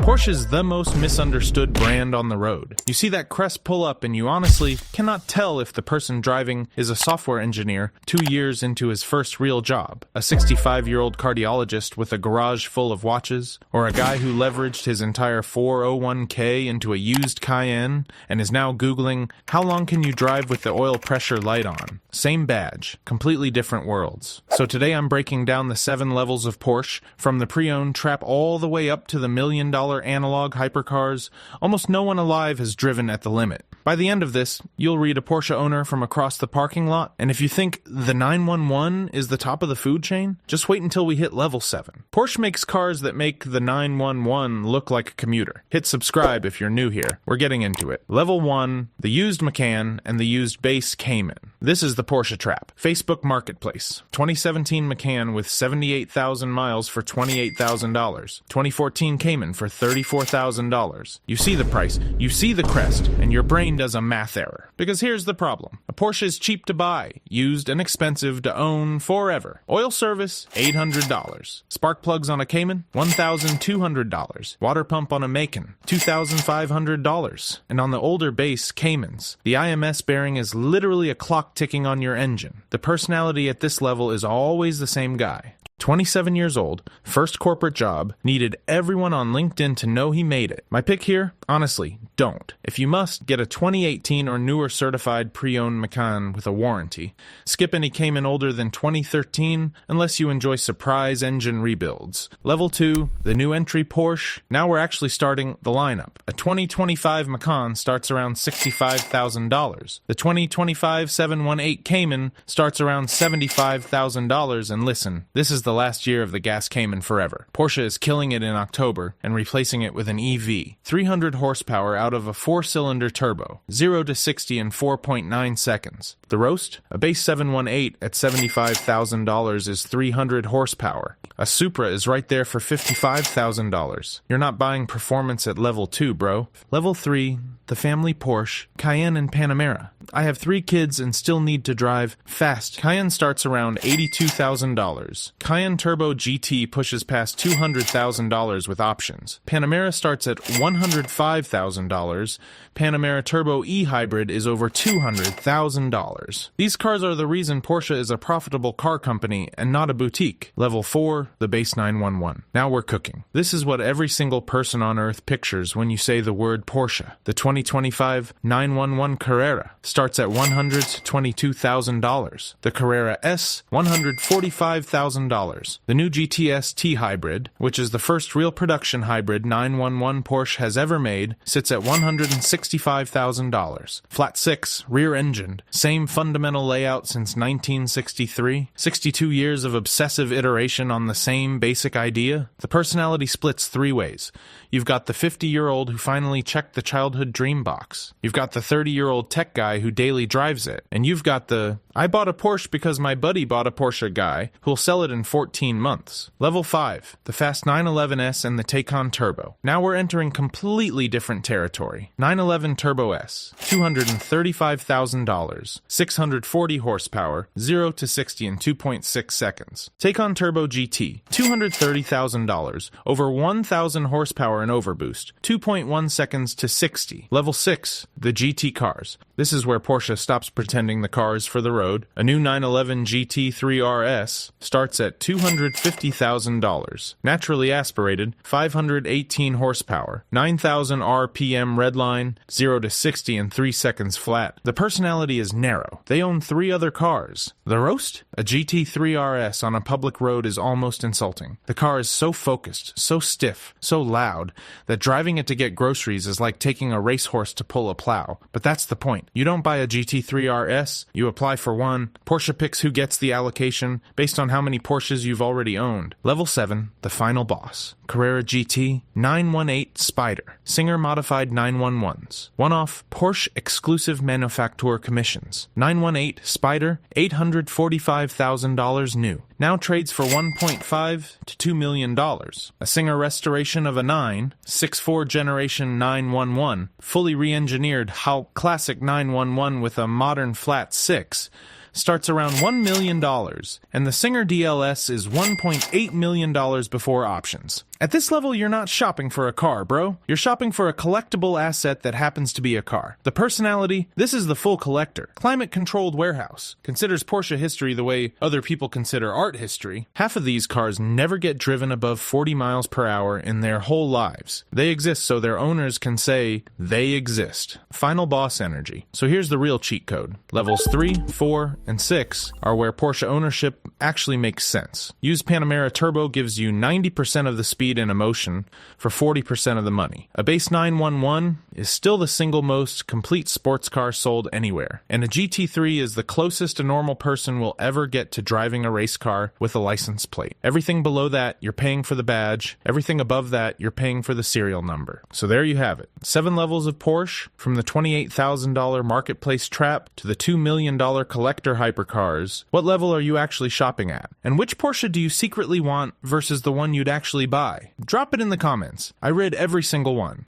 Porsche is the most misunderstood brand on the road. You see that crest pull up and you honestly cannot tell if the person driving is a software engineer 2 years into his first real job, a 65-year-old cardiologist with a garage full of watches, or a guy who leveraged his entire 401k into a used Cayenne and is now Googling, how long can you drive with the oil pressure light on? Same badge, completely different worlds. So today I'm breaking down the 7 levels of Porsche, from the pre-owned trap all the way up to the $1 million analog hypercars. Almost no one alive has driven at the limit. By the end of this, you'll read a Porsche owner from across the parking lot, and if you think the 911 is the top of the food chain, just wait until we hit level 7. Porsche makes cars that make the 911 look like a commuter. Hit subscribe if you're new here. We're getting into it. Level 1, the used Macan and the used base Cayman. This is the Porsche trap. Facebook Marketplace. 2017 Macan with 78,000 miles for $28,000. 2014 Cayman for $34,000. You see the price, you see the crest, and your brain does a math error. Because here's the problem. A Porsche is cheap to buy, used and expensive to own forever. Oil service, $800. Spark plugs on a Cayman, $1,200. Water pump on a Macan, $2,500. And on the older base Caymans, the IMS bearing is literally a clock ticking on your engine. The personality at this level is always the same guy. 27 years old, first corporate job, needed everyone on LinkedIn to know he made it. My pick here? Honestly, don't. If you must, get a 2018 or newer certified pre-owned Macan with a warranty. Skip any Cayman older than 2013 unless you enjoy surprise engine rebuilds. Level 2, the new entry Porsche. Now we're actually starting the lineup. A 2025 Macan starts around $65,000. The 2025 718 Cayman starts around $75,000, and listen, this is the last year of the gas Cayman forever. Porsche is killing it in October and replacing it with an EV. 300 horsepower out of a 4-cylinder turbo. 0 to 60 in 4.9 seconds. The roast? A base 718 at $75,000 is 300 horsepower. A Supra is right there for $55,000. You're not buying performance at level 2, bro. Level 3, the family Porsche, Cayenne and Panamera. I have 3 kids and still need to drive fast. Cayenne starts around $82,000. Cayenne Turbo GT pushes past $200,000 with options. Panamera starts at $105,000. Panamera Turbo E-Hybrid is over $200,000. These cars are the reason Porsche is a profitable car company and not a boutique. Level 4, the base 911. Now we're cooking. This is what every single person on Earth pictures when you say the word Porsche. The 2025 911 Carrera starts at $122,000. The Carrera S, $145,000. The new GTS T-Hybrid, which is the first real production hybrid 911 Porsche has ever made, sits at $165,000. Flat 6, rear-engined, same fundamental layout since 1963. 62 years of obsessive iteration on the same basic idea. The personality splits 3 ways. You've got the 50-year-old who finally checked the childhood dream box. You've got the 30-year-old tech guy who daily drives it. And you've got the, I bought a Porsche because my buddy bought a Porsche guy who'll sell it in 14 months. Level 5, the fast 911S and the Cayenne Turbo. Now we're entering completely different territory. 911 Turbo S, $235,000, 640 horsepower, 0 to 60 in 2.6 seconds. Cayenne Turbo GT, $230,000, over 1,000 horsepower and overboost, 2.1 seconds to 60. Level 6, the GT cars. This is where Porsche stops pretending the car is for the road. A new 911 GT3 RS starts at $250,000. Naturally aspirated, 518 horsepower, 9,000 RPM redline, 0 to 60 in 3 seconds flat. The personality is narrow. They own 3 other cars. The roast? A GT3 RS on a public road is almost insulting. The car is so focused, so stiff, so loud, that driving it to get groceries is like taking a racehorse to pull a plow. But that's the point. You don't buy a GT3 RS, you apply for one. Porsche picks who gets the allocation based on how many Porsches you've already owned. Level 7, the final boss. Carrera GT 918 Spider. Singer modified 911s. One-off Porsche exclusive manufacturer commissions. 918 Spider, $845,000 new. Now trades for $1.5 to $2 million. A Singer restoration of a 6.4 generation 911, fully re-engineered how classic 911 with a modern flat 6, starts around $1 million, and the Singer DLS is $1.8 million before options. At this level, you're not shopping for a car, bro. You're shopping for a collectible asset that happens to be a car. The personality, this is the full collector. Climate-controlled warehouse. Considers Porsche history the way other people consider art history. Half of these cars never get driven above 40 miles per hour in their whole lives. They exist so their owners can say they exist. Final boss energy. So here's the real cheat code. Levels 3, 4, and 6 are where Porsche ownership actually makes sense. Used Panamera Turbo gives you 90% of the speed and emotion for 40% of the money. A base 911 is still the single most complete sports car sold anywhere, and a GT3 is the closest a normal person will ever get to driving a race car with a license plate. Everything below that, you're paying for the badge. Everything above that, you're paying for the serial number. So there you have it. 7 levels of Porsche, from the $28,000 marketplace trap to the $2 million collector hypercars. What level are you actually shopping at? And which Porsche do you secretly want versus the one you'd actually buy? Drop it in the comments. I read every single one.